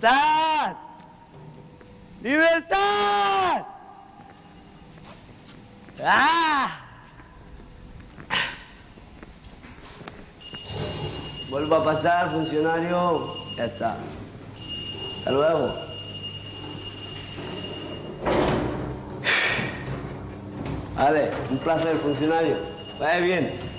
¡Libertad! ¡Libertad! ¡Ah! Vuelvo a pasar, funcionario. Ya está. Hasta luego. Vale, un placer, funcionario. Vaya bien.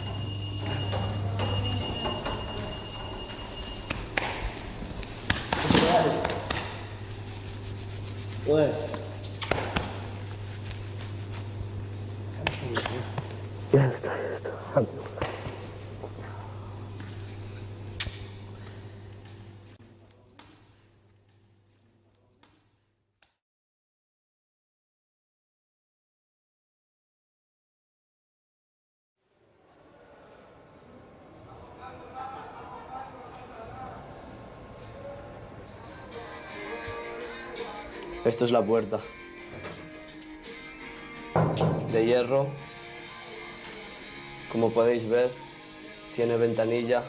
Bueno. Ya está, ya está. Esto es la puerta. De hierro. Como podéis ver, tiene ventanilla.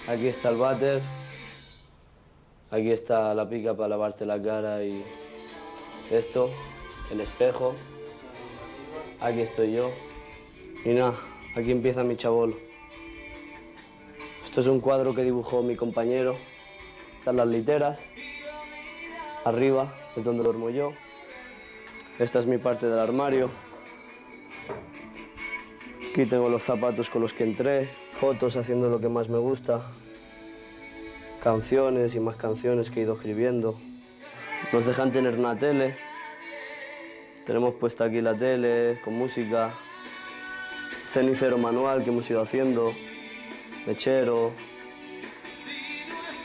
Aquí está el váter. Aquí está la pica para lavarte la cara y esto, el espejo. Aquí estoy yo. Y nada, aquí empieza mi chabolo. Esto es un cuadro que dibujó mi compañero. Están las literas. Arriba es donde duermo yo. Esta es mi parte del armario. Aquí tengo los zapatos con los que entré, fotos haciendo lo que más me gusta, canciones y más canciones que he ido escribiendo. Nos dejan tener una tele. Tenemos puesta aquí la tele con música, cenicero manual que hemos ido haciendo, mechero.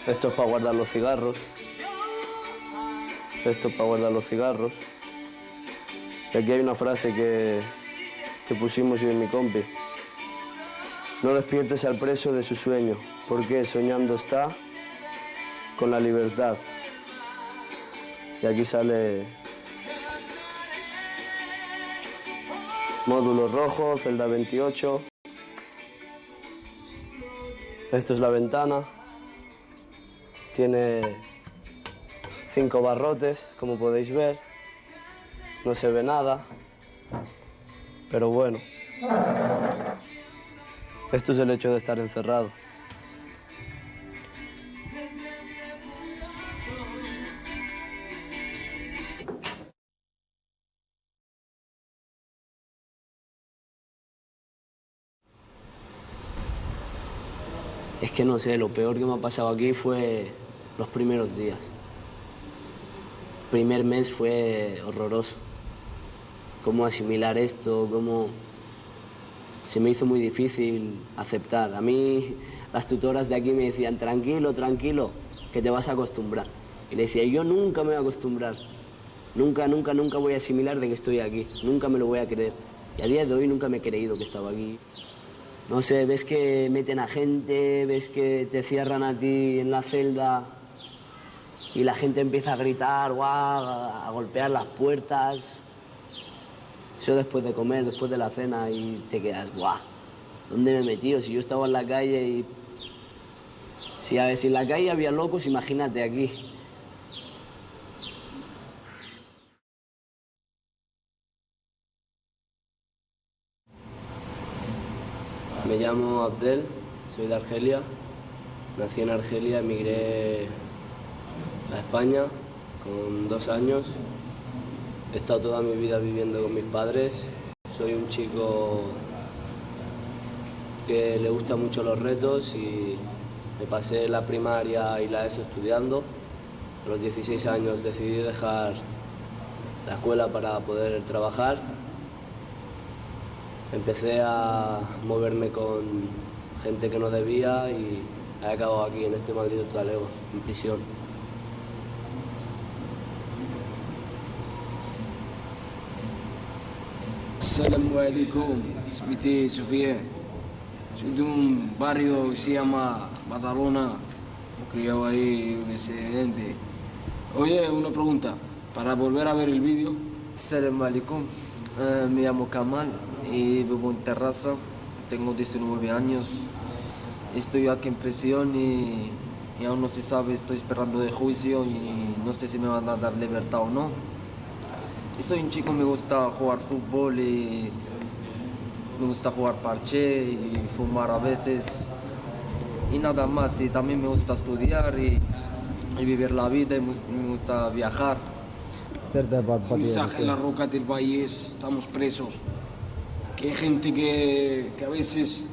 Esto es para guardar los cigarros. Esto es para guardar los cigarros. Y aquí hay una frase que pusimos yo y mi compi. No despiertes al preso de su sueño, porque soñando está con la libertad. Y aquí sale módulo rojo, celda 28. Esto es la ventana. Tiene 5 barrotes, como podéis ver. No se ve nada, pero bueno. Esto es el hecho de estar encerrado. Es que no sé, lo peor que me ha pasado aquí fue los primeros días. El primer mes fue horroroso. Cómo asimilar esto, cómo... Se me hizo muy difícil aceptar. A mí las tutoras de aquí me decían, tranquilo, tranquilo, que te vas a acostumbrar. Y le decía, yo nunca me voy a acostumbrar. Nunca, nunca, nunca voy a asimilar de que estoy aquí. Nunca me lo voy a creer. Y a día de hoy nunca me he creído que estaba aquí. No sé, ves que meten a gente, ves que te cierran a ti en la celda y la gente empieza a gritar, guau, a golpear las puertas. Eso después de comer, después de la cena, y te quedas, guau, ¿dónde me he metido? Si yo estaba en la calle y... Si en la calle había locos, imagínate aquí. Me llamo Abdel, soy de Argelia. Nací en Argelia, emigré a España con 2 años. He estado toda mi vida viviendo con mis padres. Soy un chico que le gustan mucho los retos y me pasé la primaria y la ESO estudiando. A los 16 años decidí dejar la escuela para poder trabajar. Empecé a moverme con gente que no debía y he acabado aquí en este maldito talego, en prisión. Assalamu alaikum, اسمي Sofía. Soy de un barrio que se llama Badalona, me criado ahí un excelente. Oye, una pregunta, para volver a ver el vídeo. Assalamu alaikum, me llamo Kamal y vivo en Terraza, tengo 19 años. Estoy aquí en prisión y y aún no se sabe, estoy esperando de juicio y no sé si me van a dar libertad o no. Y soy un chico, me gusta jugar fútbol y me gusta jugar parché y fumar a veces y nada más. Y también me gusta estudiar y vivir la vida y me gusta viajar. Mensaje en la roca del valle es, estamos presos. Que hay gente que a veces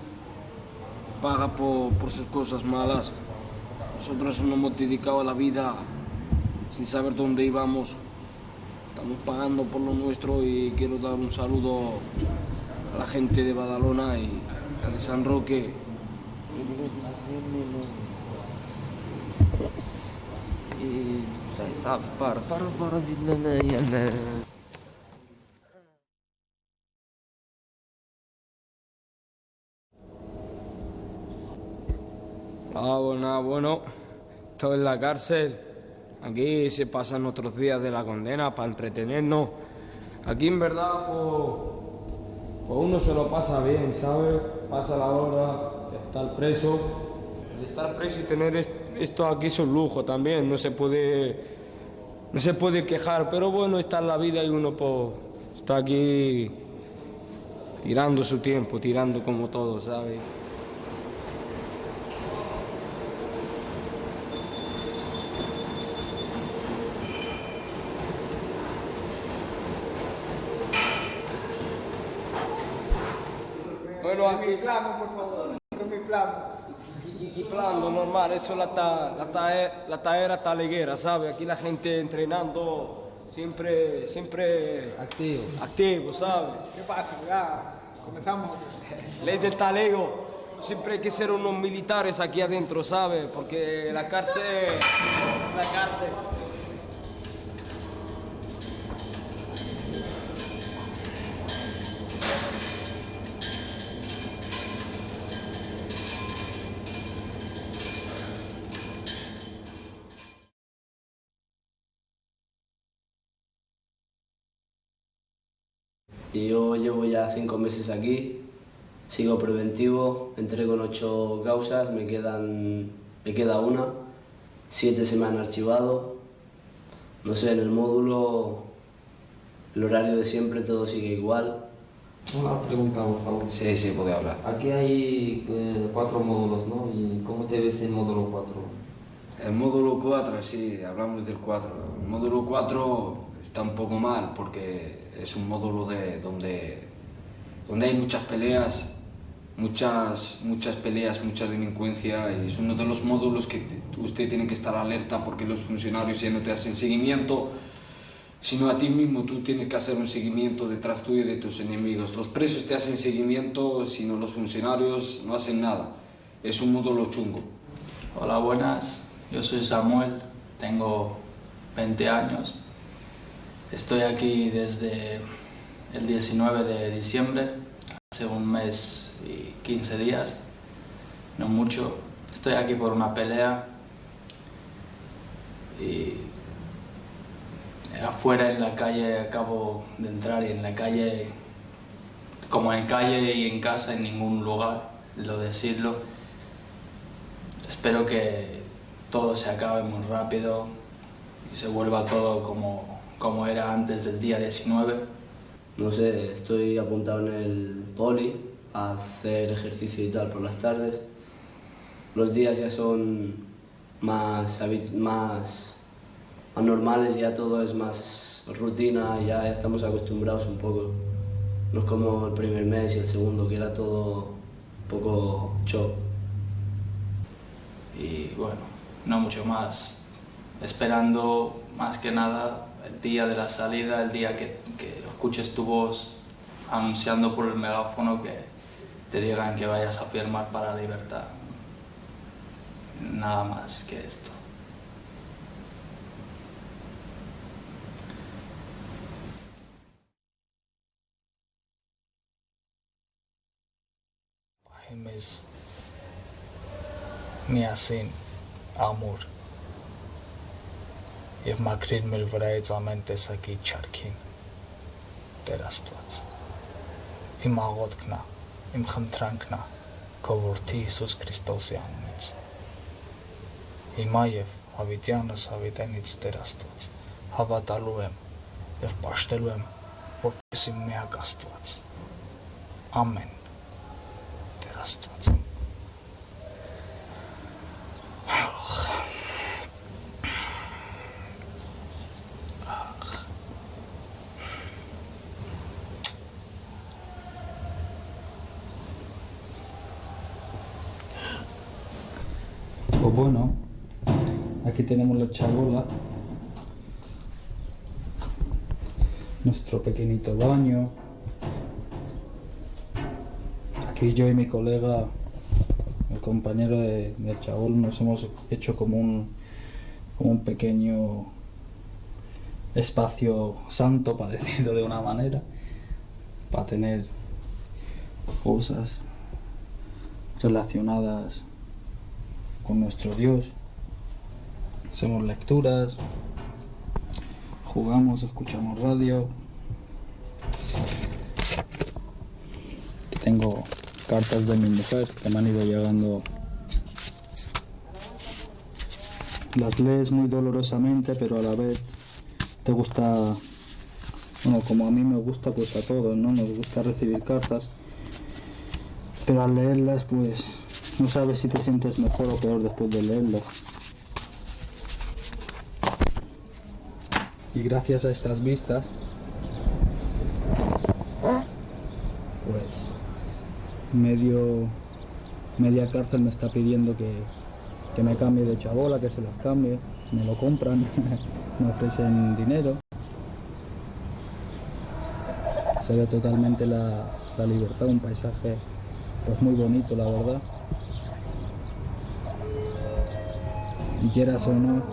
paga por sus cosas malas. Nosotros nos hemos dedicado a la vida sin saber dónde íbamos. Estamos pagando por lo nuestro y quiero dar un saludo a la gente de Badalona y a de San Roque. Y sabes, para. Bueno, estoy en la cárcel. Aquí se pasan otros días de la condena para entretenernos. Aquí en verdad, pues uno se lo pasa bien, ¿sabes? Pasa la hora de estar preso. El estar preso y tener esto aquí es un lujo también, no se puede quejar, pero bueno, está en la vida y uno pues está aquí tirando su tiempo, tirando como todo, ¿sabes? Bueno, aquí plano, por favor. Mi plano. y plano normal, eso la taera taleguera, ¿sabes? Aquí la gente entrenando siempre activo, ¿sabes? ¿Qué pasa? Ya comenzamos. Ley del talego, siempre hay que ser unos militares aquí adentro, ¿sabes? Porque la cárcel es la cárcel. Yo llevo ya 5 meses aquí, sigo preventivo, entré con 8 causas, me queda una, 7 se me han archivado. No sé, en el módulo, el horario de siempre, todo sigue igual. Una pregunta, por favor. Sí, puede hablar. Aquí hay 4 módulos, ¿no? ¿Y cómo te ves en módulo 4? El módulo 4, sí, hablamos del 4. El módulo 4 está un poco mal porque es un módulo donde hay muchas peleas, muchas peleas, mucha delincuencia, y es uno de los módulos que usted tiene que estar alerta porque los funcionarios ya no te hacen seguimiento, sino a ti mismo tú tienes que hacer un seguimiento detrás tuyo y de tus enemigos. Los presos te hacen seguimiento, sino los funcionarios no hacen nada. Es un módulo chungo. Hola, buenas. Yo soy Samuel, tengo 20 años. Estoy aquí desde el 19 de diciembre, hace un mes y 15 días, no mucho. Estoy aquí por una pelea y afuera en la calle acabo de entrar y en la calle, como en calle y en casa, en ningún lugar, lo decirlo. Espero que todo se acabe muy rápido y se vuelva todo como era antes del día 19. No sé, estoy apuntado en el poli a hacer ejercicio y tal por las tardes. Los días ya son más normales, ya todo es más rutina, ya estamos acostumbrados un poco. No es como el primer mes y el segundo, que era todo un poco shock. Y bueno, no mucho más. Esperando más que nada el día de la salida, el día que escuches tu voz anunciando por el megáfono que te digan que vayas a firmar para la libertad. Nada más que esto. միասին ամուր եւ մաքրիր մեր վրայից ամեն տեսակի չարքին Տեր Աստված իմ աղոթքն է իմ խնդրանքն է քո որդի Հիսուս Քրիստոսի անունից Հիմա եւ հավիտյանս հավիտենից Տեր Աստված, հավատալու եմ եւ պաշտելու եմ, որպեսզի միակ Աստված։ Ամեն։ Տեր Աստված։ Pues bueno, aquí tenemos la chabola, nuestro pequeñito baño. Aquí yo y mi colega, el compañero del chabol, nos hemos hecho como un pequeño espacio santo, para decirlo de una manera, para tener cosas relacionadas con nuestro Dios. Hacemos lecturas, jugamos, escuchamos radio. Tengo cartas de mi mujer que me han ido llegando. Las lees muy dolorosamente, pero a la vez te gusta, bueno, como a mí me gusta, pues a todos, ¿no? Nos gusta recibir cartas, pero al leerlas, pues no sabes si te sientes mejor o peor después de leerlas. Y gracias a estas vistas, pues media cárcel me está pidiendo que me cambie de chabola, que se las cambie, me lo compran, me ofrecen dinero. Se ve totalmente la libertad, un paisaje pues muy bonito, la verdad. Y quieras o no,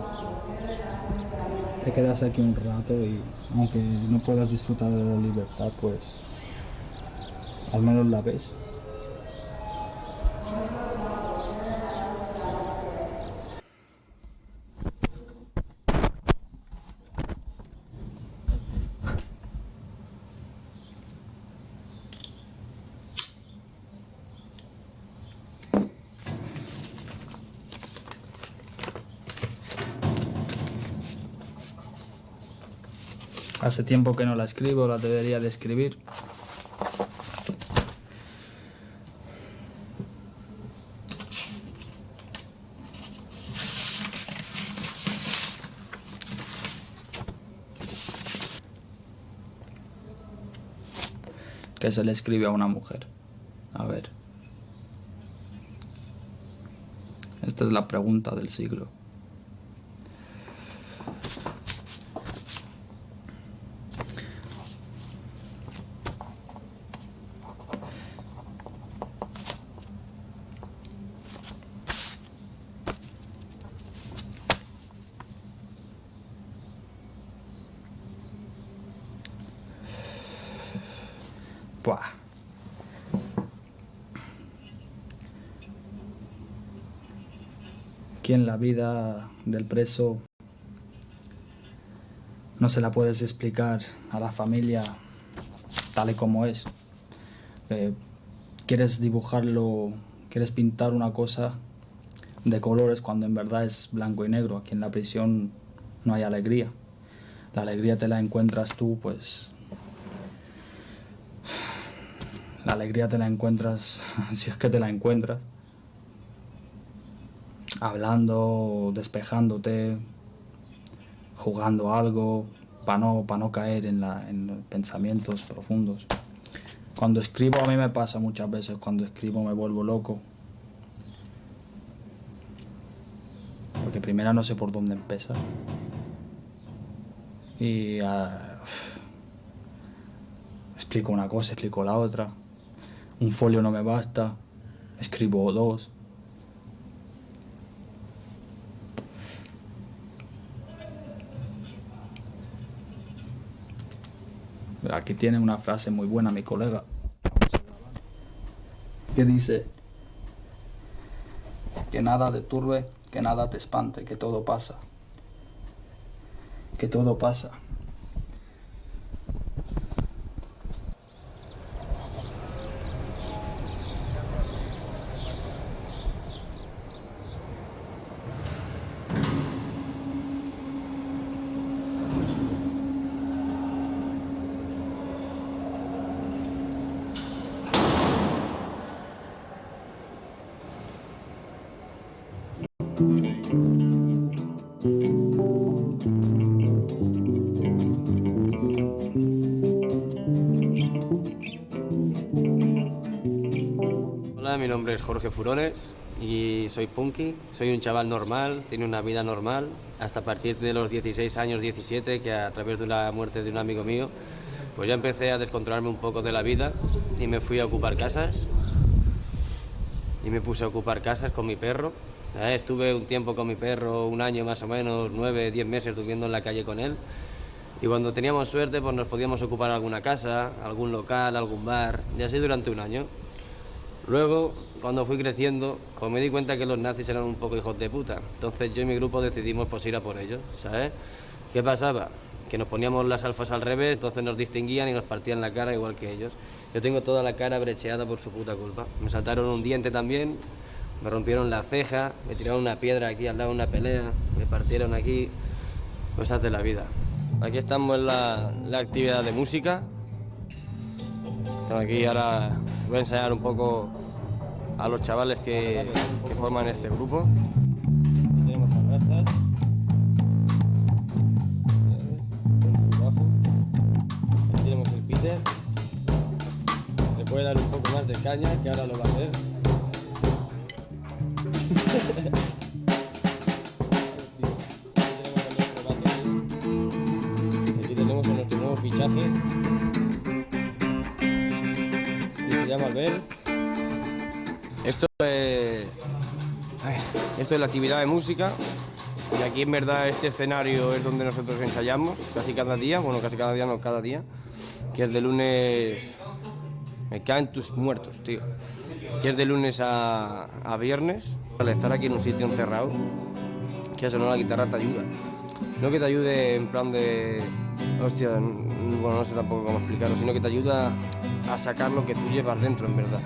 te quedas aquí un rato y aunque no puedas disfrutar de la libertad, pues al menos la ves. Hace tiempo que no la escribo, la debería de escribir. ¿Qué se le escribe a una mujer? A ver. Esta es la pregunta del siglo. Buah. Aquí en la vida del preso no se la puedes explicar a la familia tal y como es. Quieres dibujarlo, quieres pintar una cosa de colores cuando en verdad es blanco y negro. Aquí en la prisión no hay alegría. La alegría te la encuentras tú, pues... La alegría te la encuentras, si es que te la encuentras, hablando, despejándote, jugando algo, para no caer en pensamientos profundos. Cuando escribo, a mí me pasa muchas veces, cuando escribo me vuelvo loco. Porque primero no sé por dónde empezar. Y explico una cosa, explico la otra. Un folio no me basta, escribo dos. Aquí tiene una frase muy buena mi colega, que dice que nada te turbe, que nada te espante, que todo pasa. Que todo pasa. Hola, mi nombre es Jorge Furones y soy punky. Soy un chaval normal, tiene una vida normal, hasta a partir de los 16 años, 17, que a través de la muerte de un amigo mío, pues ya empecé a descontrolarme un poco de la vida y me fui a ocupar casas. Y me puse a ocupar casas con mi perro. Estuve un tiempo con mi perro, un año más o menos, 9, 10 meses durmiendo en la calle con él. Y cuando teníamos suerte, pues nos podíamos ocupar alguna casa, algún local, algún bar, y así durante un año. Luego, cuando fui creciendo, pues me di cuenta que los nazis eran un poco hijos de puta. Entonces yo y mi grupo decidimos pues ir a por ellos, ¿sabes? ¿Qué pasaba? Que nos poníamos las alfas al revés, entonces nos distinguían y nos partían la cara igual que ellos. Yo tengo toda la cara brecheada por su puta culpa. Me saltaron un diente también, me rompieron la ceja, me tiraron una piedra aquí al lado de una pelea, me partieron aquí, cosas de la vida. Aquí estamos en la actividad de música. Aquí ahora voy a enseñar un poco a los chavales que forman este grupo. Aquí tenemos las razas. Aquí tenemos el Peter. Le puede dar un poco más de caña, que ahora lo va a hacer. Aquí tenemos a nuestro nuevo fichaje. Se llama Albert. Esto es la actividad de música y aquí en verdad este escenario es donde nosotros ensayamos casi cada día, bueno casi cada día no, cada día, que es de lunes, me caen tus muertos, tío, que es de lunes a viernes. Al estar aquí en un sitio encerrado, que eso no, la guitarra te ayuda, no que te ayude en plan de, hostia, bueno no sé tampoco cómo explicarlo, sino que te ayuda a sacar lo que tú llevas dentro, en verdad.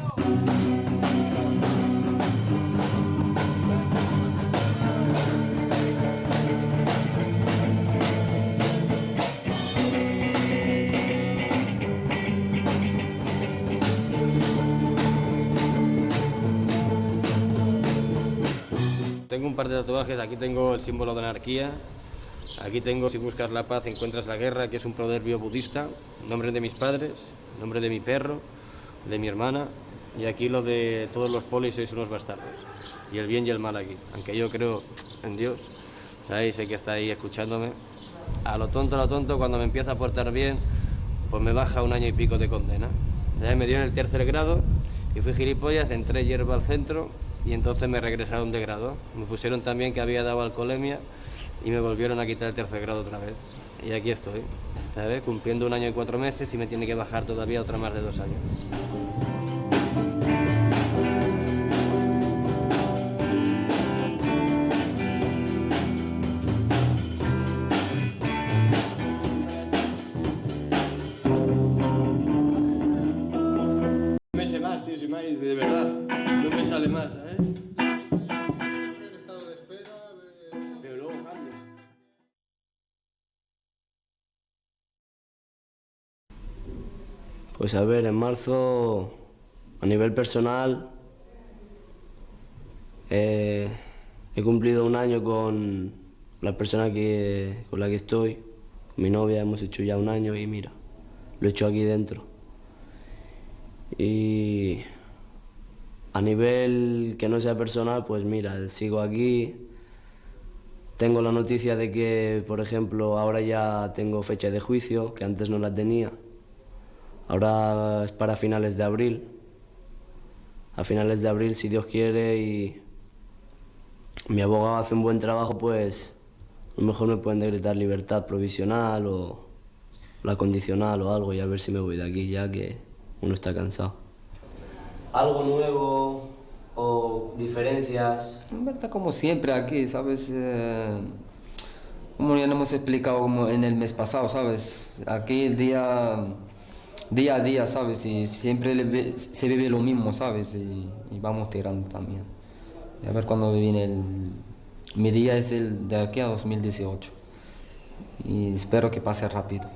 Tengo un par de tatuajes, aquí tengo el símbolo de anarquía, aquí tengo si buscas la paz encuentras la guerra, que es un proverbio budista, nombre de mis padres, nombre de mi perro, de mi hermana, y aquí lo de todos los polis sois unos bastardos, y el bien y el mal aquí, aunque yo creo en Dios, ¿sabéis? Sé que está ahí escuchándome. A lo tonto, cuando me empieza a portar bien, pues me baja 1 año y pico de condena. ¿Sabes? Me dieron el 3er grado y fui gilipollas, entré hierba al centro y entonces me regresaron de grado. Me pusieron también que había dado alcoholemia y me volvieron a quitar el 3er grado otra vez. Y aquí estoy, ¿sabes? Cumpliendo 1 año y 4 meses y me tiene que bajar todavía otra más de 2 años. Más, tío, de verdad, no me sale más, ¿sabes? En estado de espera, Pero luego cambia. Pues a ver, en marzo, a nivel personal, he cumplido 1 año con la persona con la que estoy, con mi novia, hemos hecho ya 1 año y mira, lo he hecho aquí dentro. Y a nivel que no sea personal, pues mira, sigo aquí. Tengo la noticia de que, por ejemplo, ahora ya tengo fecha de juicio, que antes no la tenía. Ahora es para finales de abril. A finales de abril, si Dios quiere y mi abogado hace un buen trabajo, pues a lo mejor me pueden decretar libertad provisional o la condicional o algo y a ver si me voy de aquí ya que uno está cansado. ¿Algo nuevo o diferencias? En verdad, como siempre aquí, ¿sabes? Como ya nos hemos explicado como en el mes pasado, ¿sabes? Aquí el día a día, ¿sabes? Y siempre se vive lo mismo, ¿sabes? Y vamos tirando también. Y a ver cuándo viene mi día es el de aquí a 2018. Y espero que pase rápido.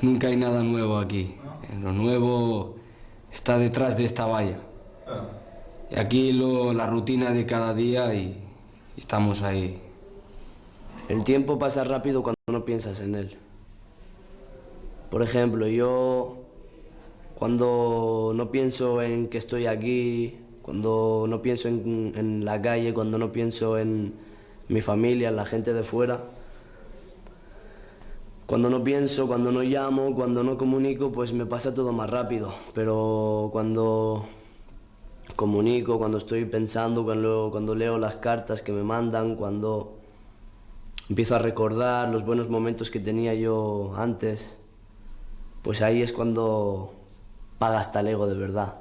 Nunca hay nada nuevo aquí. Lo nuevo está detrás de esta valla. Y aquí la rutina de cada día y estamos ahí. El tiempo pasa rápido cuando no piensas en él. Por ejemplo, yo cuando no pienso en que estoy aquí, cuando no pienso en la calle, cuando no pienso en mi familia, en la gente de fuera, cuando no pienso, cuando no llamo, cuando no comunico, pues me pasa todo más rápido. Pero cuando comunico, cuando estoy pensando, cuando leo las cartas que me mandan, cuando empiezo a recordar los buenos momentos que tenía yo antes, pues ahí es cuando paga hasta el ego de verdad.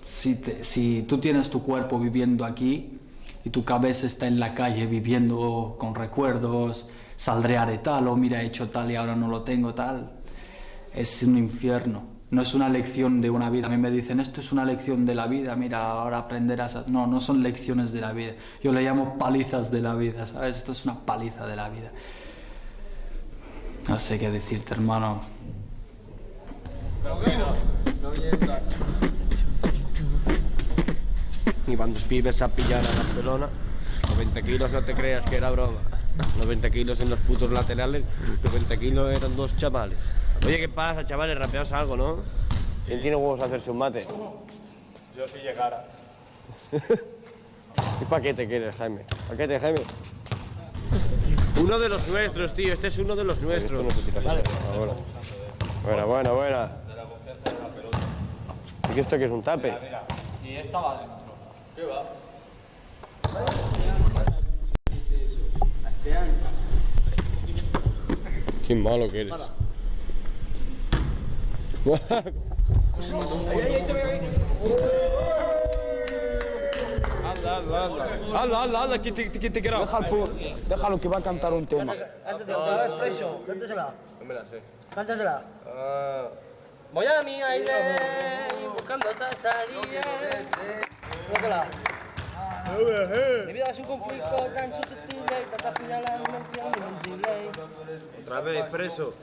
Si tú tienes tu cuerpo viviendo aquí y tu cabeza está en la calle viviendo con recuerdos, saldré haré tal, o mira he hecho tal y ahora no lo tengo tal, es un infierno. No es una lección de una vida. A mí me dicen, esto es una lección de la vida, mira, ahora aprenderás a... No, no son lecciones de la vida. Yo le llamo palizas de la vida, ¿sabes? Esto es una paliza de la vida. No sé qué decirte, hermano. Y cuando pibes a pillar a Barcelona, 90 kilos no te creas que era broma. 90 kilos en los putos laterales, 90 kilos eran 2 chavales. Oye, ¿qué pasa, chavales? Rapeaos algo, ¿no? ¿Quién tiene huevos a hacerse un mate? Yo si llegara. ¿Y para qué te quieres, Jaime? ¿Para qué te, Jaime? Uno de los nuestros, tío. Este es uno de los nuestros. Vale. Buena. ¿Y esto qué es un tape? Mira. Y esta va dentro. ¿Qué va? Qué malo que eres. Anda, que te quiero. Déjalo que va a cantar un tema. Preso, cántasela. No me la sé. Cántasela. Voy a mi aire buscando esa salida. Cántasela. Mi vida es un conflicto tan susceptible, tanta puñalada no entiendo invencible. Otra vez preso.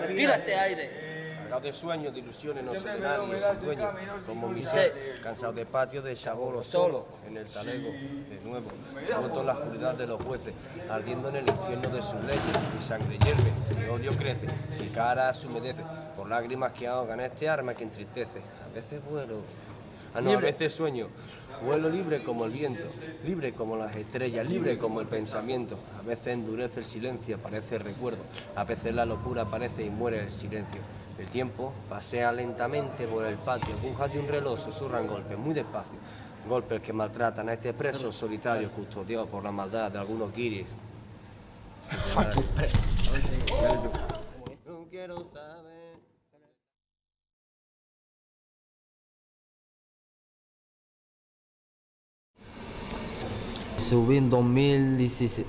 Respira este aire. Cargado de sueños, de ilusiones, no sé de nadie, sin dueño. Como mi ser, cansado de patio, de chabolo solo, en el talego, de nuevo. Roto en la oscuridad de los jueces, ardiendo en el infierno de sus leyes. Mi sangre hierve, mi odio crece, mi cara se humedece, por lágrimas que ahogan este arma que entristece. A veces vuelo, a veces sueño. Vuelo libre como el viento, libre como las estrellas, libre como el pensamiento. A veces endurece el silencio, aparece el recuerdo. A veces la locura aparece y muere el silencio. El tiempo pasea lentamente por el patio, agujas de un reloj susurran golpes muy despacio. Golpes que maltratan a este preso solitario custodiado por la maldad de algunos guiris. No quiero saber. Subí en 2006.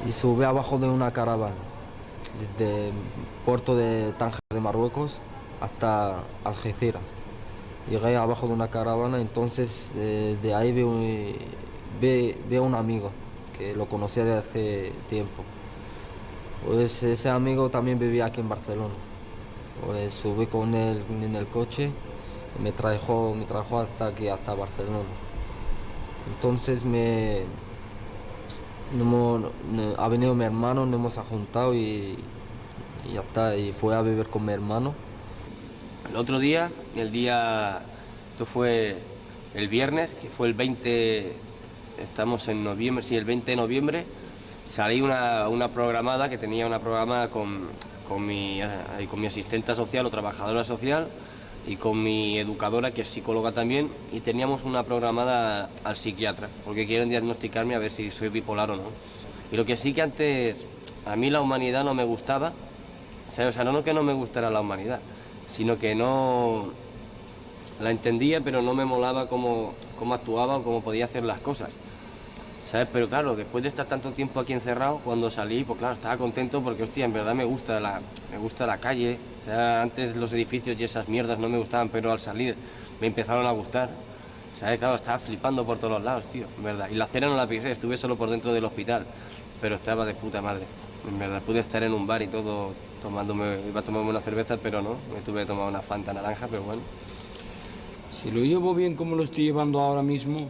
Y subí abajo de una caravana, desde el puerto de Tánger de Marruecos hasta Algeciras. Llegué abajo de una caravana, entonces de ahí veo un amigo que lo conocía de hace tiempo. Pues ese amigo también vivía aquí en Barcelona. Pues subí con él en el coche y me trajo hasta aquí, hasta Barcelona. Entonces ha venido mi hermano, nos hemos juntado y ya está, y fue a vivir con mi hermano. El otro día, esto fue el viernes, que fue el 20, estamos en noviembre, sí, el 20 de noviembre, salí una programada, que tenía una programada con mi asistenta social o trabajadora social y con mi educadora, que es psicóloga también, y teníamos una programada al psiquiatra, porque quieren diagnosticarme a ver si soy bipolar o no. Y lo que sí que antes, a mí la humanidad no me gustaba, o sea, no que no me gustara la humanidad, sino que no la entendía, pero no me molaba cómo actuaba o cómo podía hacer las cosas, ¿sabes? Pero claro, después de estar tanto tiempo aquí encerrado, cuando salí, pues claro, estaba contento porque, hostia, en verdad me gusta la calle. O sea, antes los edificios y esas mierdas no me gustaban, pero al salir me empezaron a gustar. ¿Sabes? Claro, estaba flipando por todos los lados, tío, en verdad. Y la cena no la pisé, estuve solo por dentro del hospital, pero estaba de puta madre. En verdad, pude estar en un bar y todo iba a tomarme una cerveza, pero no, me tuve que tomar una Fanta naranja, pero bueno. Si lo llevo bien como lo estoy llevando ahora mismo,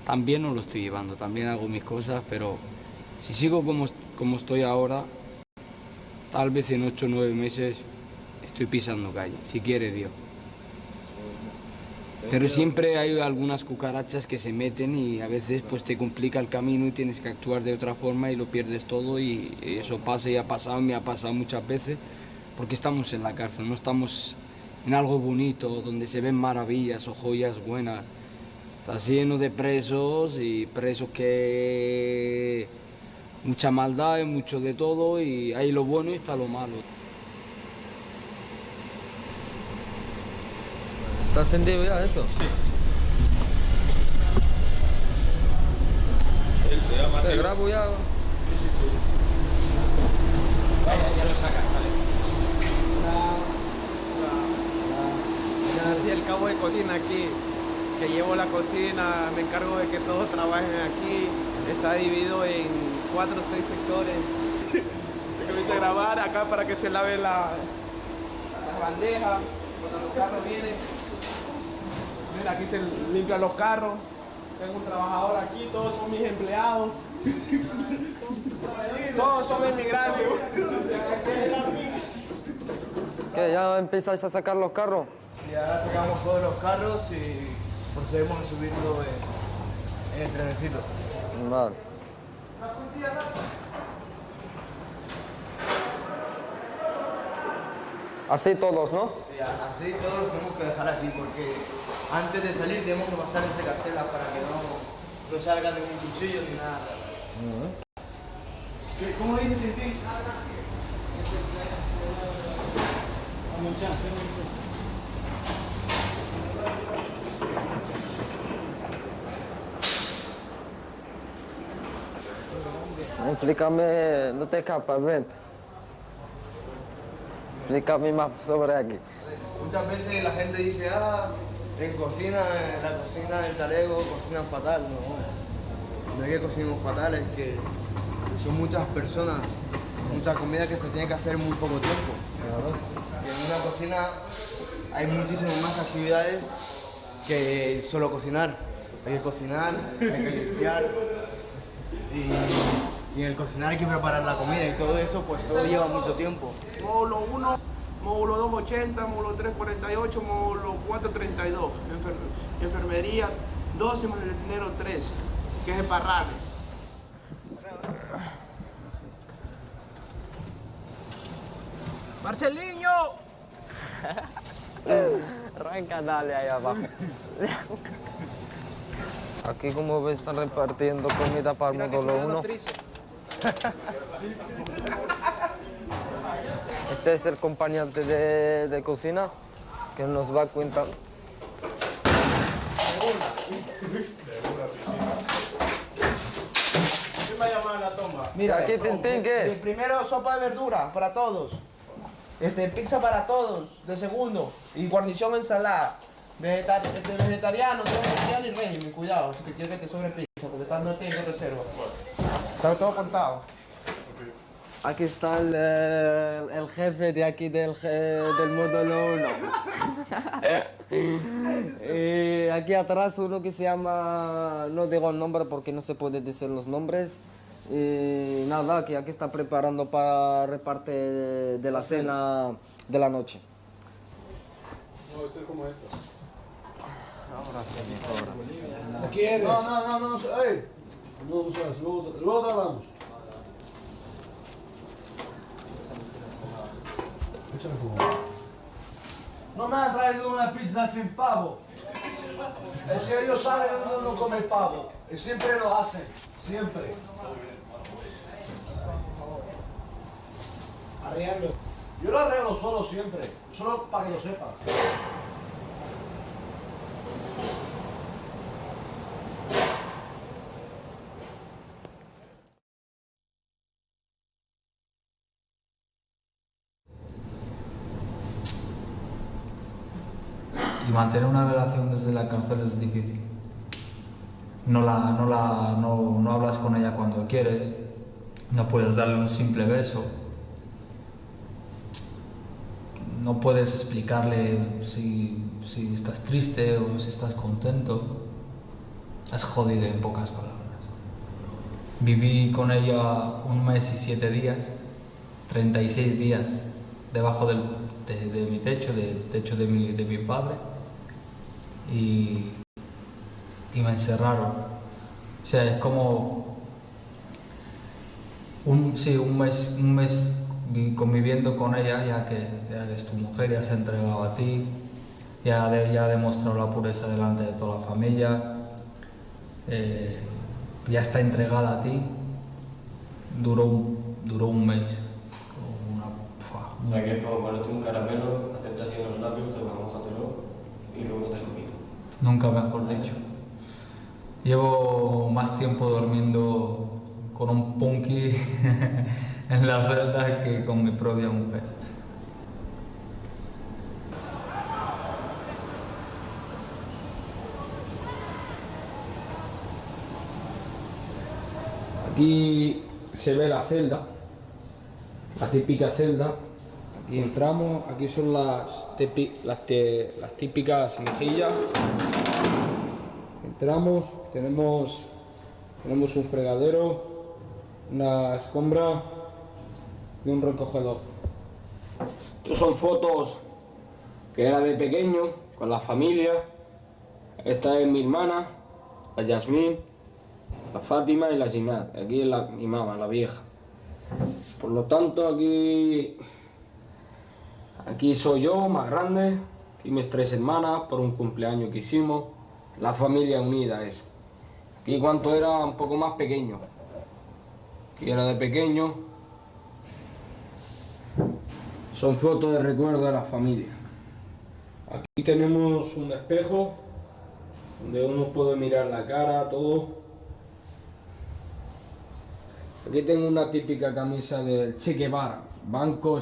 también no lo estoy llevando, también hago mis cosas, pero si sigo como estoy ahora, tal vez en 8 o 9 meses estoy pisando calle, si quiere Dios. Pero siempre hay algunas cucarachas que se meten y a veces pues te complica el camino y tienes que actuar de otra forma y lo pierdes todo, y eso pasa y ha pasado, me ha pasado muchas veces, porque estamos en la cárcel, no estamos en algo bonito, donde se ven maravillas o joyas buenas. Está lleno de presos y presos que mucha maldad y mucho de todo, y hay lo bueno y está lo malo. ¿Está encendido ya eso? Sí. ¿Te grabo ya? Sí. Ya lo sacas, vale. Yo soy el cabo de cocina aquí, que llevo la cocina, me encargo de que todos trabajen aquí. Está dividido en 4 o 6 sectores. Yo me hice grabar acá para que se lave la bandeja cuando los carros vienen. Mira, aquí se limpian los carros. Tengo un trabajador aquí, todos son mis empleados. Todos son inmigrantes. ¿Qué? ¿Ya empezáis a sacar los carros? Sí, ahora sacamos todos los carros y procedemos a subirlo en el trenecito. Vale. Así todos, ¿no? Sí, así todos los tenemos que dejar aquí porque antes de salir tenemos que pasar entre cartelas para que no salga ningún cuchillo ni nada. ¿Cómo dice Tintín? Explícame, no te escapas, ven. Explícame más sobre aquí. Muchas veces la gente dice, en la cocina del talego cocinan fatal. No es que cocinemos fatal, es que son muchas personas, mucha comida que se tiene que hacer en muy poco tiempo. Y en una cocina hay muchísimas más actividades que solo cocinar. Hay que cocinar, hay que limpiar y en el cocinar hay que preparar la comida y todo eso, pues todo lleva mucho tiempo. Módulo 1, módulo 280, módulo 348, módulo 432. Enfermería 12 más el dinero 3, que es el parrane. ¡Marcelinho! Arranca, dale ahí abajo. Aquí, como ves, están repartiendo comida para el módulo 1. Este es el acompañante de cocina que nos va a contar. ¿Quién va a llamar a la toma? Mira, aquí Tintín, ¿qué? De primero sopa de verdura para todos. Pizza para todos, de segundo. Y guarnición ensalada. Vegetariano, vegetariano y régimen, cuidado, si te quieres que te sobre pizza, porque no tengo reserva. Está todo contado. Aquí está el jefe de aquí del módulo 1. Aquí atrás uno que se llama, no digo el nombre porque no se puede decir los nombres. Y nada, que aquí está preparando para repartir de la cena de la noche. No, esto es como esto. Ahora sí, ahora. ¿Aquí eres? No, ey. No, luego tratamos. Échale jugo. No me han traído una pizza sin pavo. Es que ellos saben dónde uno come pavo. Y siempre lo hacen. Siempre. Arreando. Yo lo arreglo solo siempre. Solo para que lo sepas. Y mantener una relación desde la cárcel es difícil. No hablas con ella cuando quieres, no puedes darle un simple beso. no puedes explicarle si estás triste o si estás contento. Es jodido en pocas palabras. Viví con ella 1 mes y 7 días, 36 días debajo de mi techo, del techo de mi padre, y me encerraron. O sea, es como un mes conviviendo con ella, ya que es tu mujer, ya se ha entregado a ti, ya ha demostrado la pureza delante de toda la familia, ya está entregada a ti. Duró un mes. Que es como ponerte un caramelo, hacerte así en los labios, te mójatelo y luego te lo quito. Nunca mejor dicho. Llevo más tiempo durmiendo con un punky en la celda que con mi propia mujer. Aquí se ve la celda, la típica celda. Aquí entramos, aquí son las típicas mejillas. Entramos, tenemos un fregadero, una escombra y un recogedor. Estas son fotos que era de pequeño, con la familia. Esta es mi hermana, la Yasmín, la Fátima y la Ginat. Aquí es mi mamá, la vieja. Por lo tanto, aquí soy yo, más grande. Aquí mis 3 hermanas, por un cumpleaños que hicimos. La familia unida es. Aquí cuando era un poco más pequeño. Aquí era de pequeño. Son fotos de recuerdo de la familia. Aquí tenemos un espejo donde uno puede mirar la cara, todo. Aquí tengo una típica camisa del Che Guevara, Banco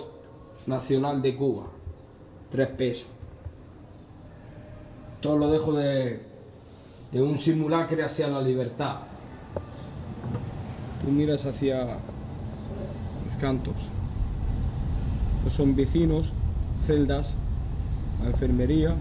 Nacional de Cuba, 3 pesos. Todo lo dejo de un simulacro hacia la libertad. Tú miras hacia los cantos. Estos son vecinos, celdas, la enfermería.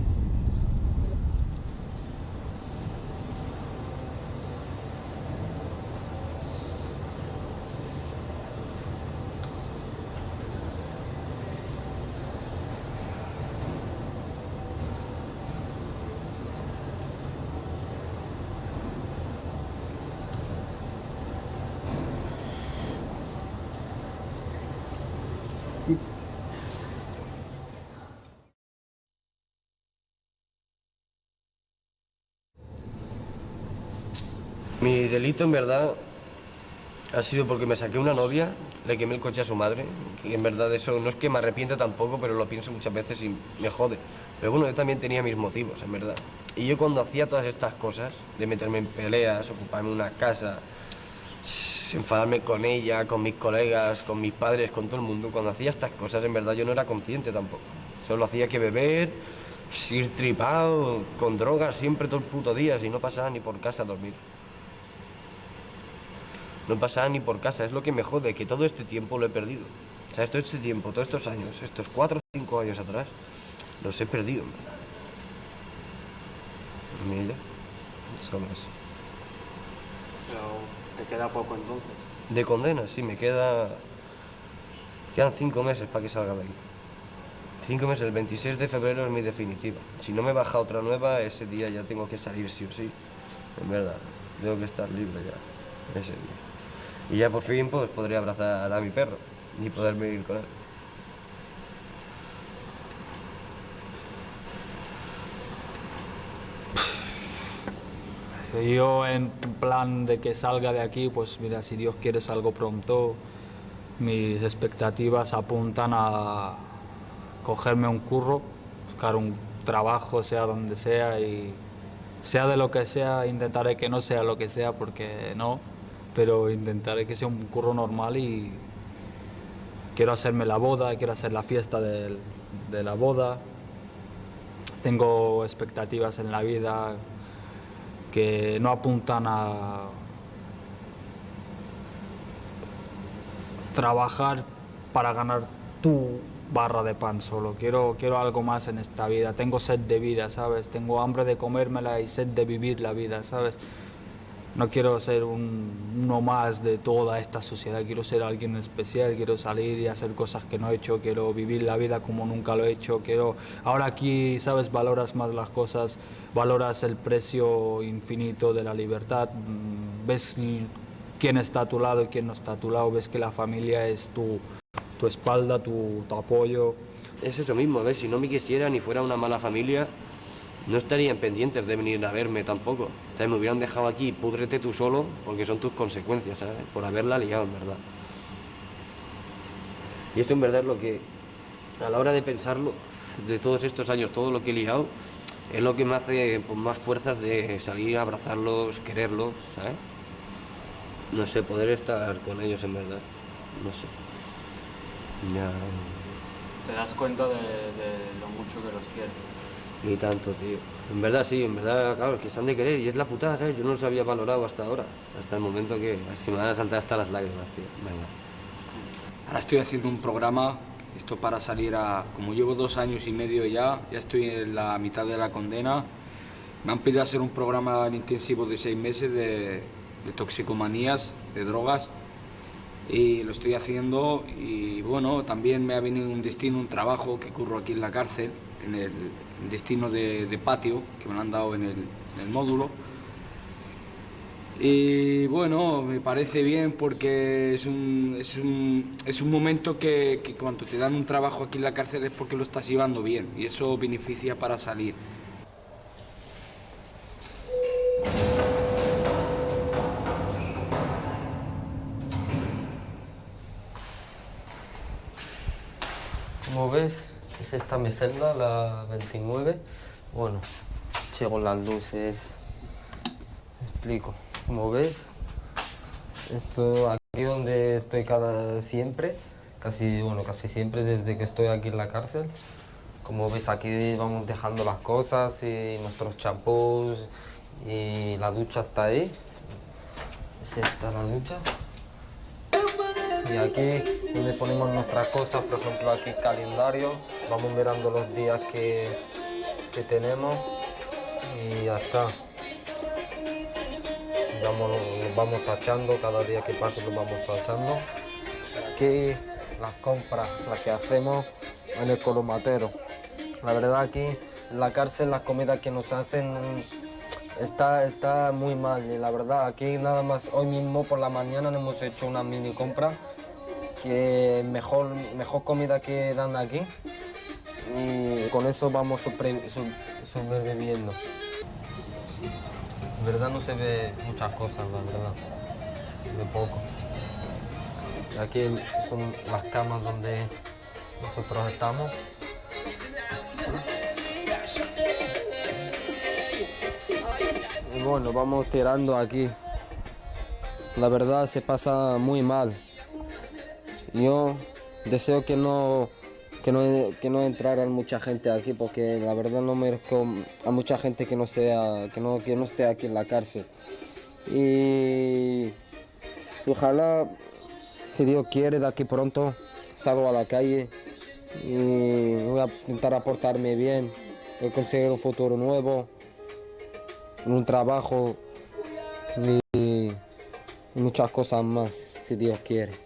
Mi delito, en verdad, ha sido porque me saqué una novia, le quemé el coche a su madre, que en verdad eso no es que me arrepienta tampoco, pero lo pienso muchas veces y me jode. Pero bueno, yo también tenía mis motivos, en verdad. Y yo cuando hacía todas estas cosas, de meterme en peleas, ocuparme una casa, enfadarme con ella, con mis colegas, con mis padres, con todo el mundo, cuando hacía estas cosas, en verdad yo no era consciente tampoco. Solo hacía que beber, ir tripado, con drogas siempre todo el puto día, si no pasaba ni por casa a dormir. No pasaba ni por casa, es lo que me jode, que todo este tiempo lo he perdido. O sea, todo este tiempo, todos estos años, estos 4 o 5 años atrás, los he perdido, en verdad. Mira, solo eso. Pero te queda poco entonces. De condena, sí, quedan 5 meses para que salga de aquí. 5 meses, el 26 de febrero es mi definitiva. Si no me baja otra nueva, ese día ya tengo que salir sí o sí. En verdad, tengo que estar libre ya, ese día. Y ya por fin pues podré abrazar a mi perro y poder vivir con él. Yo en plan de que salga de aquí, pues mira, si Dios quiere salgo pronto, mis expectativas apuntan a cogerme un curro, buscar un trabajo, sea donde sea, y sea de lo que sea, intentaré que no sea lo que sea, porque no, pero intentaré que sea un curro normal y quiero hacerme la boda, quiero hacer la fiesta de la boda. Tengo expectativas en la vida que no apuntan a trabajar para ganar tú barra de pan solo, quiero algo más en esta vida, tengo sed de vida, ¿sabes? Tengo hambre de comérmela y sed de vivir la vida, ¿sabes? No quiero ser uno más de toda esta sociedad, quiero ser alguien especial, quiero salir y hacer cosas que no he hecho, quiero vivir la vida como nunca lo he hecho, ahora aquí, ¿sabes? Valoras más las cosas, valoras el precio infinito de la libertad, ves quién está a tu lado y quién no está a tu lado, ves que la familia es tu espalda, tu apoyo. Es eso mismo, a ver, si no me quisieran y fuera una mala familia, no estarían pendientes de venir a verme tampoco. O sea, me hubieran dejado aquí, púdrete tú solo, porque son tus consecuencias, ¿sabes? Por haberla liado, en verdad. Y esto en verdad es lo que, a la hora de pensarlo, de todos estos años, todo lo que he liado, es lo que me hace pues, más fuerzas de salir a abrazarlos, quererlos, ¿sabes? No sé, poder estar con ellos en verdad, no sé. Ya... Te das cuenta de lo mucho que los quieres. Ni tanto, tío. En verdad sí, en verdad, claro, es que se han de querer y es la putada, ¿sabes? Yo no los había valorado hasta ahora, hasta el momento que se me van a saltar hasta las lágrimas, tío. Venga. Ahora estoy haciendo un programa, esto para salir a... Como llevo 2 años y medio ya estoy en la mitad de la condena. Me han pedido hacer un programa intensivo de 6 meses de toxicomanías, de drogas. Y lo estoy haciendo y bueno, también me ha venido un destino, un trabajo que curro aquí en la cárcel, en el destino de patio, que me lo han dado en el módulo. Y bueno, me parece bien porque es un momento que cuando te dan un trabajo aquí en la cárcel es porque lo estás llevando bien y eso beneficia para salir. Como ves, es esta mi celda, la 29. Bueno, llego las luces. Me explico. Como ves, esto aquí donde estoy casi siempre desde que estoy aquí en la cárcel. Como ves, aquí vamos dejando las cosas y nuestros champús y la ducha está ahí. Es esta la ducha. Y aquí donde ponemos nuestras cosas, por ejemplo aquí calendario, vamos mirando los días que tenemos y ya está. Los vamos tachando, cada día que pase los vamos tachando. Aquí las compras, las que hacemos en el colomatero. La verdad aquí en la cárcel las comidas que nos hacen está muy mal y la verdad aquí nada más hoy mismo por la mañana hemos hecho una mini compra que mejor comida que dan aquí y con eso vamos sobreviviendo. En verdad no se ve muchas cosas, la verdad, se ve poco. Aquí son las camas donde nosotros estamos. Y bueno, vamos tirando aquí. La verdad se pasa muy mal. Yo deseo que no entrara mucha gente aquí porque la verdad no merezco a mucha gente que no esté aquí en la cárcel. Y ojalá, si Dios quiere, de aquí pronto salgo a la calle y voy a intentar aportarme bien, voy a conseguir un futuro nuevo, un trabajo y muchas cosas más, si Dios quiere.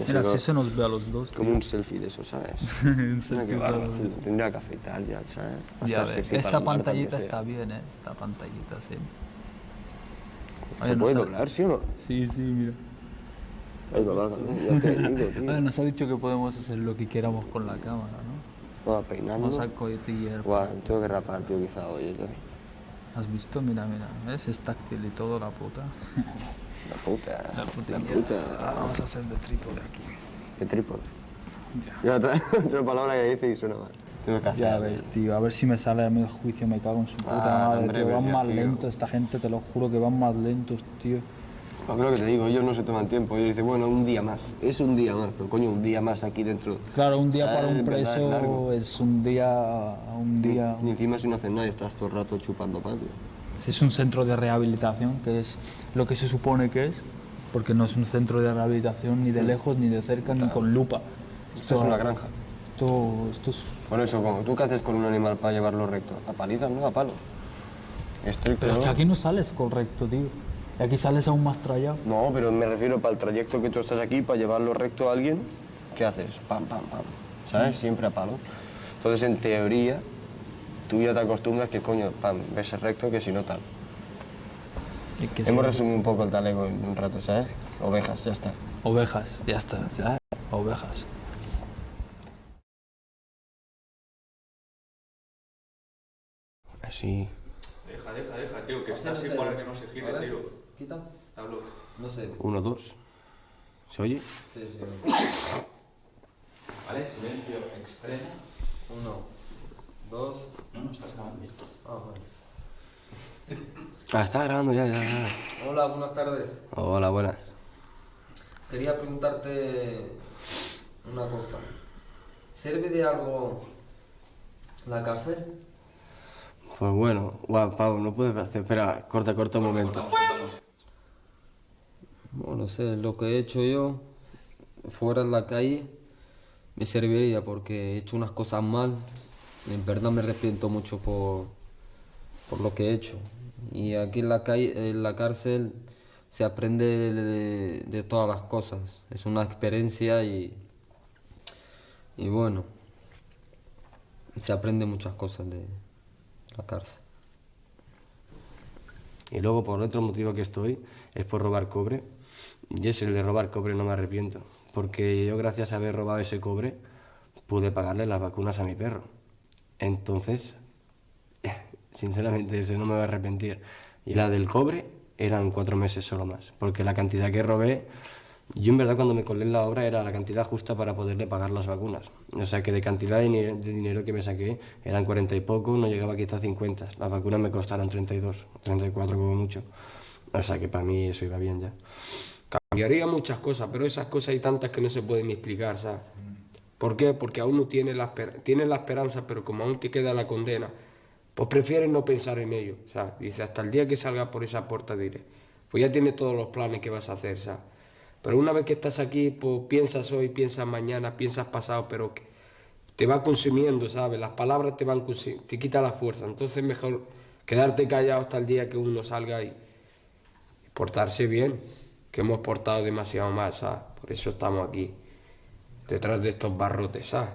Mira, así se nos ve a los dos. Como un selfie de eso, ¿sabes? Un selfie tendría que afeitar ya, ¿sabes? Ya ves, esta pantallita está bien, ¿eh? Esta pantallita, sí. ¿Se puede doblar, sí o no? Sí, mira. Ahí va, ya te digo, tío. Nos ha dicho que podemos hacer lo que queramos con la cámara, ¿no? Vamos a peinarnos. Vamos a cotillar. Guau, tengo que rapar, tío, quizá hoy. ¿Has visto? Mira, ¿ves? Es táctil y todo, la puta. La puta. Vamos a hacer de trípode aquí. ¿Qué trípode? Ya. Otra palabra que dice y suena mal. Ya ves, tío, a ver si me sale a mí el juicio, me cago en su puta madre, tío, van más lentos, esta gente, te lo juro que van más lentos, tío. Pues creo que te digo, ellos no se toman tiempo, ellos dicen, bueno, un día más, es un día más, pero coño, un día más aquí dentro. Claro, un día para un preso es un día... Ni encima si no haces nada, estás todo el rato chupando patio. Si es un centro de rehabilitación, que es lo que se supone que es, porque no es un centro de rehabilitación ni de lejos, ni de cerca, ni con lupa. Esto es una granja. Esto es... Por eso, ¿tú qué haces con un animal para llevarlo recto? A palizas, no a palos. Estricto, Pero es que ¿no? aquí no sales correcto, tío. Y aquí sales aún más trallado. No, pero me refiero para el trayecto que tú estás aquí, para llevarlo recto a alguien, ¿qué haces? Pam, pam, pam. ¿Sabes? Siempre a palo. Entonces, en teoría, tú ya te acostumbras que, coño, pam, ves el recto, que si no tal. Hemos resumido un poco el talego en un rato, ¿sabes? Ovejas, ya está. Ovejas, ya está. ¿Sabes? Ovejas. Así. Deja, tío, que está así para que no se gire, tío. ¿Quita? Hablo. No sé. 1, 2. ¿Se oye? Sí. Vale, silencio extremo. 1, 2. No, estás grabando. Vale. Está grabando ya. Hola, buenas tardes. Hola, buenas. Quería preguntarte una cosa. ¿Sirve de algo la cárcel? Pues bueno, guau, Pau, no puedes hacer. Espera, corta un momento. Bueno, no sé, lo que he hecho yo fuera en la calle me serviría porque he hecho unas cosas mal. En verdad me arrepiento mucho por lo que he hecho. Y aquí en la calle, en la cárcel, se aprende de todas las cosas. Es una experiencia y bueno, se aprende muchas cosas de la cárcel. Y luego, por otro motivo que estoy, es por robar cobre. Y ese, el de robar cobre, no me arrepiento. Porque yo, gracias a haber robado ese cobre, pude pagarle las vacunas a mi perro. Entonces, sinceramente, ese no me voy a arrepentir. Y la del cobre eran 4 meses solo más. Porque la cantidad que robé, yo en verdad cuando me colé en la obra era la cantidad justa para poderle pagar las vacunas. O sea que de cantidad de dinero que me saqué eran 40 y poco, no llegaba quizá a 50. Las vacunas me costaron 32, 34 como mucho. O sea que para mí eso iba bien ya. Cambiaría muchas cosas, pero esas cosas hay tantas que no se pueden ni explicar, ¿sabes? ¿Por qué? Porque aún no tienes la esperanza, pero como aún te queda la condena, pues prefieres no pensar en ello, ¿sabes? Dice, hasta el día que salgas por esa puerta diré, pues ya tienes todos los planes que vas a hacer, ¿sabes? Pero una vez que estás aquí, pues piensas hoy, piensas mañana, piensas pasado, pero que te va consumiendo, ¿sabes? Las palabras te quitan la fuerza, entonces mejor quedarte callado hasta el día que uno salga y portarse bien, que hemos portado demasiado mal, ¿sabes? Por eso estamos aquí, detrás de estos barrotes, ¿sabes?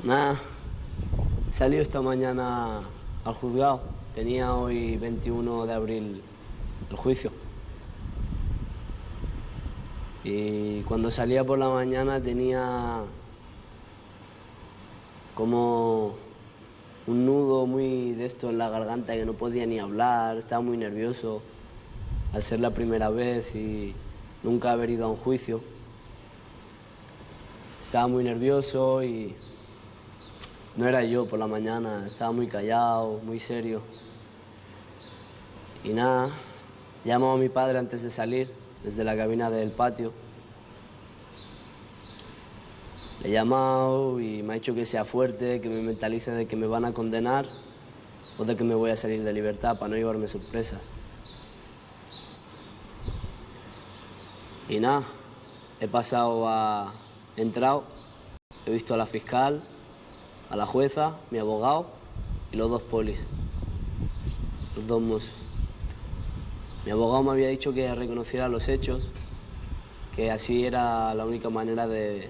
Nada, he salido esta mañana al juzgado. Tenía hoy 21 de abril el juicio. Y cuando salía por la mañana tenía como un nudo muy de esto en la garganta que no podía ni hablar, estaba muy nervioso al ser la primera vez y nunca haber ido a un juicio. Estaba muy nervioso y no era yo por la mañana, estaba muy callado, muy serio. Y nada, llamó a mi padre antes de salir, desde la cabina del patio. Le he llamado y me ha dicho que sea fuerte, que me mentalice de que me van a condenar o de que me voy a salir de libertad para no llevarme sorpresas. Y nada, he entrado, he visto a la fiscal, a la jueza, mi abogado y los 2 polis, los 2 mozos. Mi abogado me había dicho que reconociera los hechos, que así era la única manera de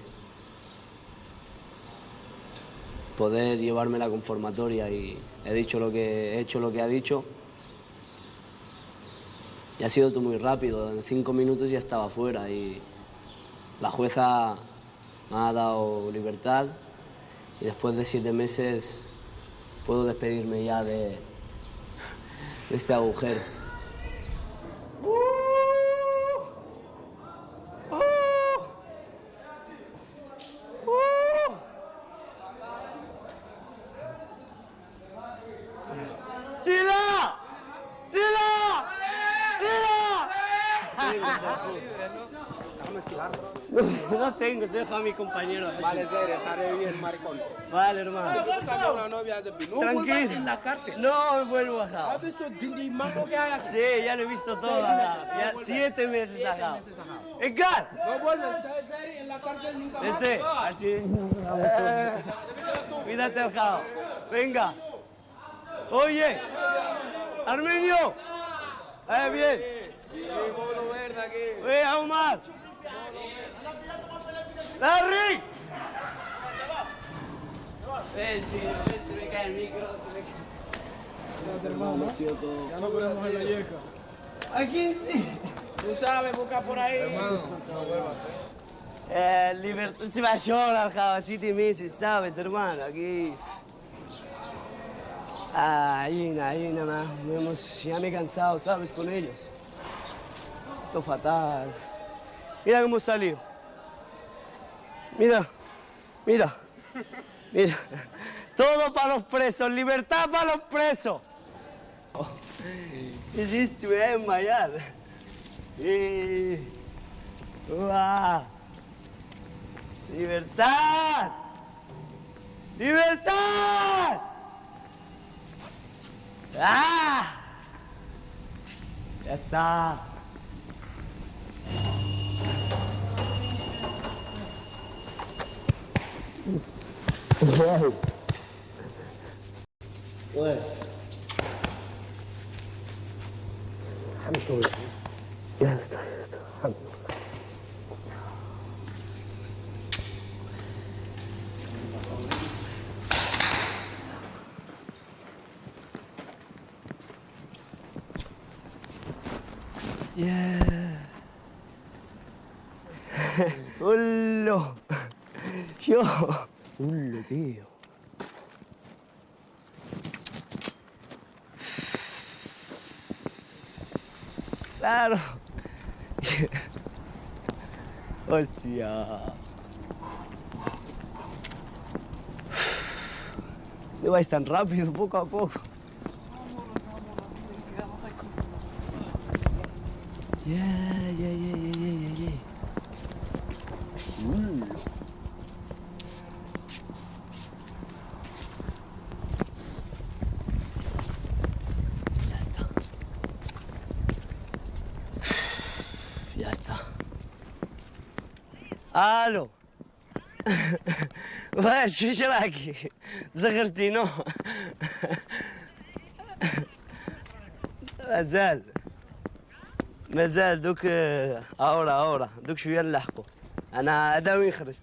poder llevarme la conformatoria y he hecho lo que ha dicho y ha sido todo muy rápido, en 5 minutos ya estaba fuera y la jueza me ha dado libertad y después de 7 meses puedo despedirme ya de este agujero. ¡Sila! ¡Sila! ¡Sila! No tengo, se deja a mi compañero. Vale, serio, estaré bien, maricón. Vale, hermano. Búscame una novia de Pino. Tranquilo. En la cárcel. No vuelvo a acá. ¿Has visto el dindimango que hay aquí? Sí, ya lo he visto todo acá. Ya 7 meses acá. ¡Edgar! No vuelves, serio, en la cárcel nunca más. Vete, así. Cuídate al jao. Venga. Oye, Armenio. Bien. Oye, Omar. Larry. Se me cae el micro, Ya no ponemos en la yeca. Aquí sí. Tú sabes, busca por ahí. Hermano, no vuelvas, Libertad se va a llorar, jao, 7 meses, ¿sabes, hermano? Aquí. Ahí nada más. Ya me he cansado, ¿sabes? Con ellos. Esto fatal. Mira cómo salió. Mira. Todo para los presos, libertad para los presos. Hiciste, voy a desmayar. ¡Uah! ¡Libertad! ¡Libertad! ¡Ah! Ya está. Bueno. Ya está. Yeah. Ullo. Ullo, tío. Claro. Hostia. No vais tan rápido, poco a poco. Yeah. Ya está. الو واش ايش راكي زغرتينو مازال دوك اورا دوك شويه نلحقوا انا هذا وين خرجت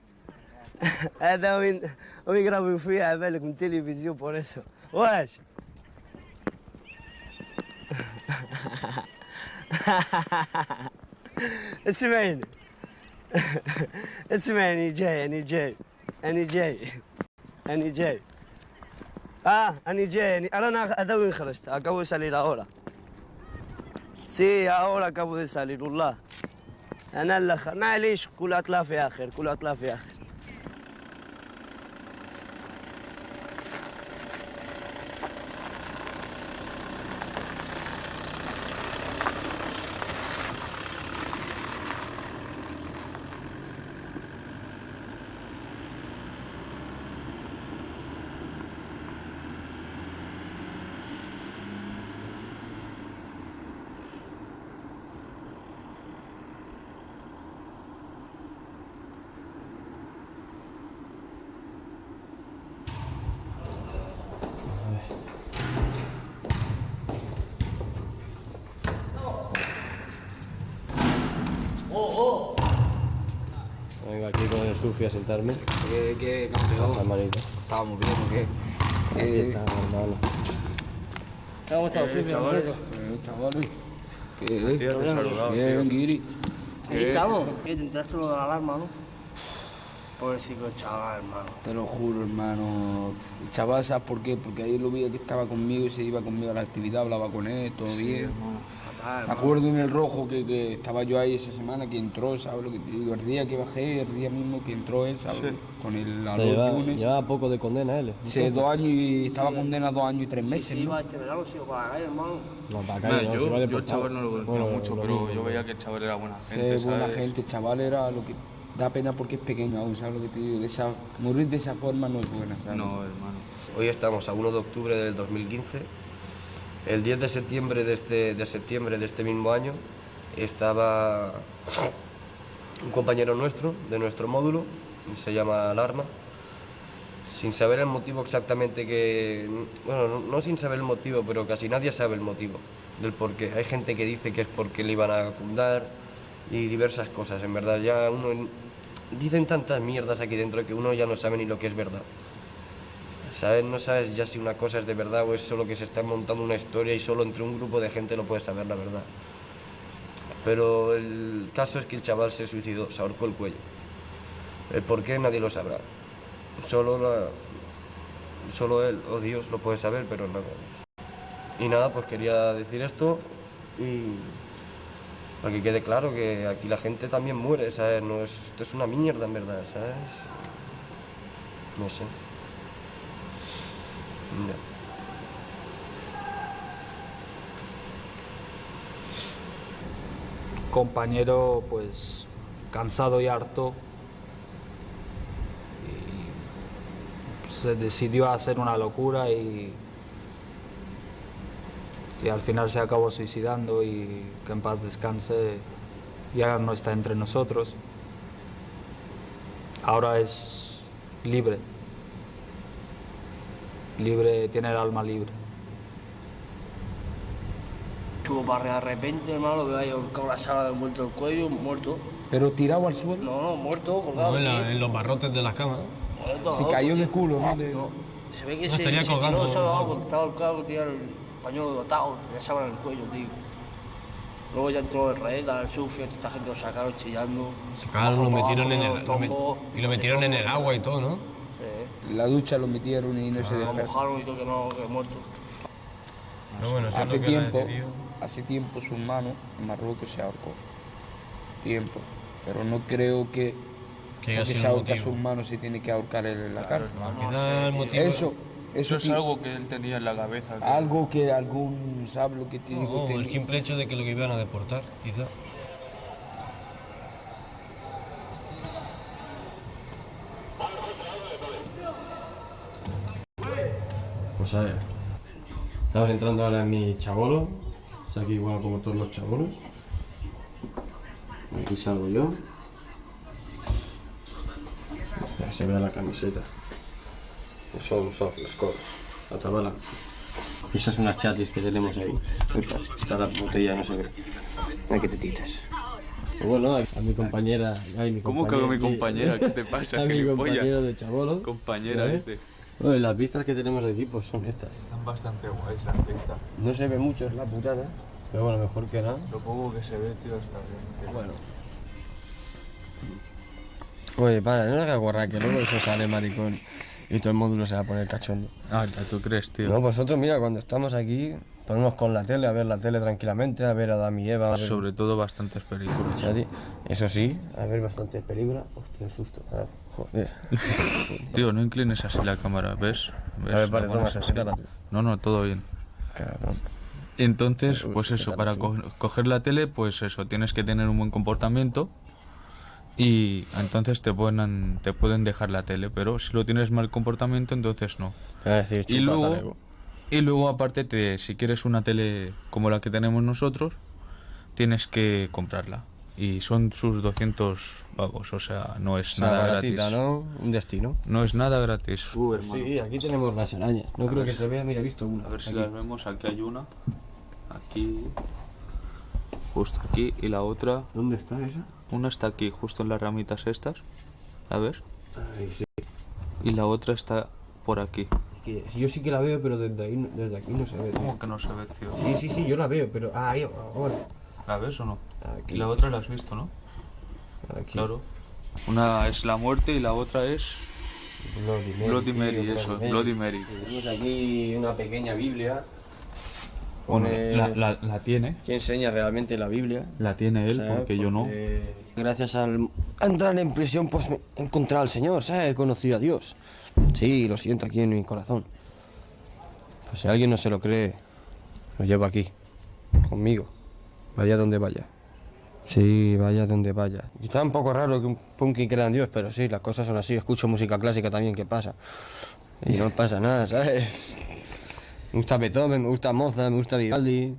هذا وين يقراو فيا عبالك من التلفزيون بوريسو واش اسمعني جاي أنا جاي أنا جاي أنا هذا وين خرجت acabo de salir ahora sí ahora acabo de salir والله أنا الأخر معليش كل أطلع في آخر Vengo aquí con el Sufi a sentarme. ¿Qué campeón? ¿Estábamos bien o qué? Aquí está, hermano. ¿Cómo estás, Sufi? Chavales. Bien, Guiri. Aquí estamos. ¿Qué? ¿Te entraste lo de la alarma, no? Pobrecito chaval, hermano. Te lo juro, hermano. El chaval, ¿sabes por qué? Porque ahí lo vi que estaba conmigo y se iba conmigo a la actividad, hablaba con él, todo bien. Hermano. Fatal, Me acuerdo en el rojo que estaba yo ahí esa semana, que entró, ¿sabes lo que te digo? El día que bajé, el día mismo que entró él, ¿sabes? Sí. Con el Alor Yunes. Llevaba poco de condena él. Sí, 2 años y estaba condenado 2 años y 3 meses, Sí, ¿no? va este verano, sí, para la calle, hermano. No, para acá, no, yo el chaval no lo conocía mucho, pero yo veía que el chaval era buena gente, Sí, buena gente, el chaval era lo que... Da pena porque es pequeño aún, ¿sabes lo que te digo? Morir de esa forma no es buena, ¿sabes? No, hermano. Hoy estamos a 1 de octubre del 2015. El 10 de septiembre de este mismo año estaba un compañero nuestro, de nuestro módulo, se llama Alarma, sin saber el motivo exactamente bueno, no sin saber el motivo, pero casi nadie sabe el motivo del por qué. Hay gente que dice que es porque le iban a acundar y diversas cosas. En verdad ya dicen tantas mierdas aquí dentro que uno ya no sabe ni lo que es verdad. ¿Sabes? No sabes ya si una cosa es de verdad o es solo que se está montando una historia y solo entre un grupo de gente lo puedes saber la verdad. Pero el caso es que el chaval se suicidó, se ahorcó el cuello. El por qué nadie lo sabrá. Solo él o Dios lo puede saber, pero no. Y nada, pues quería decir esto y para que quede claro que aquí la gente también muere, ¿sabes? Esto es una mierda en verdad, ¿sabes? No sé. No. Compañero, pues, cansado y harto, y se decidió a hacer una locura y al final se acabó suicidando y que en paz descanse. Ya no está entre nosotros. Ahora es libre. Tiene el alma libre. Chupo para de repente, hermano, lo veo ahí con la sala de muerto el cuello, muerto. ¿Pero tirado al suelo? No, muerto, colgado. En los barrotes de las camas. Muerto, se cayó de culo, ¿no? Se ve que No, se estaría tiró colgando. solo cuando estaba el carro, tenía el pañuelo atado, ya sábana en el cuello, tío. Luego ya entró el rey, el sufre, esta gente lo sacaron chillando. Sacaron, lo metieron y lo metieron en el agua y todo, ¿no? Sí. En la ducha lo metieron y no se Lo despertó. mojaron y todo que es muerto. Pero bueno, hace tiempo su hermano en Marruecos se ahorcó. Tiempo. Pero no creo que porque se ahorca a su hermano se tiene que ahorcar él en la cárcel. Eso es algo que él tenía en la cabeza. Algo que algún sabe lo que te digo. El simple hecho de que lo iban a deportar, quizá. Pues a ver, estamos entrando ahora en mi chabolo. Es aquí igual como todos los chabolos. Aquí salgo yo. Para que se vea la camiseta. Son soft scores. La tabla. Esas son unas chatis que tenemos ahí. Está la botella, no se ve. Hay que te tiras. Bueno, a mi compañera. ¿Cómo que a mi compañera? ¿Qué te pasa? A mi compañero de chabolo. Compañera, ¿viste? Bueno, las vistas que tenemos aquí pues son estas. Están bastante guays las vistas. No se ve mucho, es la putada. Pero bueno, mejor que nada. Lo poco que se ve, tío, está bien. Bueno. Oye, para, no hagas guarra, que luego eso sale, maricón. Y todo el módulo se va a poner cachondo. Ah, ¿tú crees, tío? No, vosotros, mira, cuando estamos aquí, ponemos con la tele, a ver la tele tranquilamente, a ver a Adam y Eva. Sobre todo bastantes películas. Eso sí, a ver bastantes películas. Hostia, susto. Joder. Tío, no inclines así la cámara, ¿ves? A ver, vale, toma así. No, todo bien. Cabrón. Entonces, pues eso, para coger la tele, pues eso, tienes que tener un buen comportamiento y entonces te pueden dejar la tele, pero si lo tienes mal comportamiento, entonces no. Y luego aparte, si quieres una tele como la que tenemos nosotros, tienes que comprarla. Y son sus 200 pavos, o sea, no es nada baratita, gratis. ¿no? Un destino. No es nada gratis. Sí, aquí tenemos las arañas. No creo que se vea, mira, he visto una. A ver si las vemos, aquí hay una. Aquí. Justo aquí. Y la otra. ¿Dónde está esa? Una está aquí, justo en las ramitas estas. ¿La ves? Ahí sí. Y la otra está por aquí. Yo sí que la veo, pero desde aquí no se ve. ¿Cómo que no se ve, tío? Sí, yo la veo, pero... ahí, ahora. ¿La ves o no? Aquí. Y la otra la has visto, ¿no? Aquí. Claro. Una es la muerte y la otra es Bloody Mary, tío, eso, Bloody Mary. Tenemos aquí una pequeña Biblia. Bueno, Pone- la tiene. que enseña realmente la Biblia. La tiene él, ¿sabes? porque yo no. Gracias a entrar en prisión, pues he encontrado al Señor, ¿sabes? He conocido a Dios. Sí, lo siento aquí en mi corazón. Pues si alguien no se lo cree, lo llevo aquí, conmigo. Vaya donde vaya. Sí, vaya donde vaya. Y está un poco raro que un punky crea en Dios, pero sí, las cosas son así. Escucho música clásica también, ¿qué pasa? Y no pasa nada, ¿sabes? Me gusta Beethoven, me gusta Mozart, me gusta Vivaldi.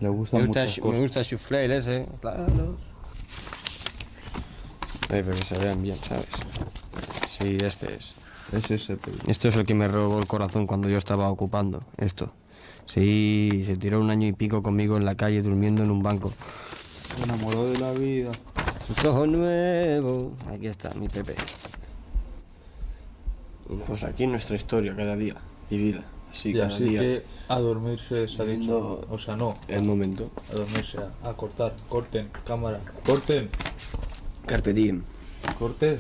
Le gustan muchas Me cosas. gusta Soufflé ese. Claro. Pero que se vean bien, ¿sabes? Sí, este es. Es ese, pero... Esto es el que me robó el corazón cuando yo estaba ocupando. Esto. Sí, se tiró 1 año y pico conmigo en la calle durmiendo en un banco. Se enamoró de la vida. Sus ojos nuevos. Aquí está, mi Pepe. Pues aquí nuestra historia cada día, vivida. Así, Y cada así día. que a dormirse se ha dicho. Viendo O sea, no. el momento. A dormirse, a cortar. Corten, cámara. Corten. Carpe diem. Corten.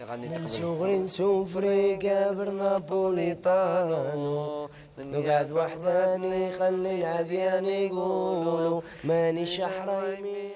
من صغري سفري كابر نابوليطانو نقعد وحداني خلي العذيان يقولوا ماني شحرايمي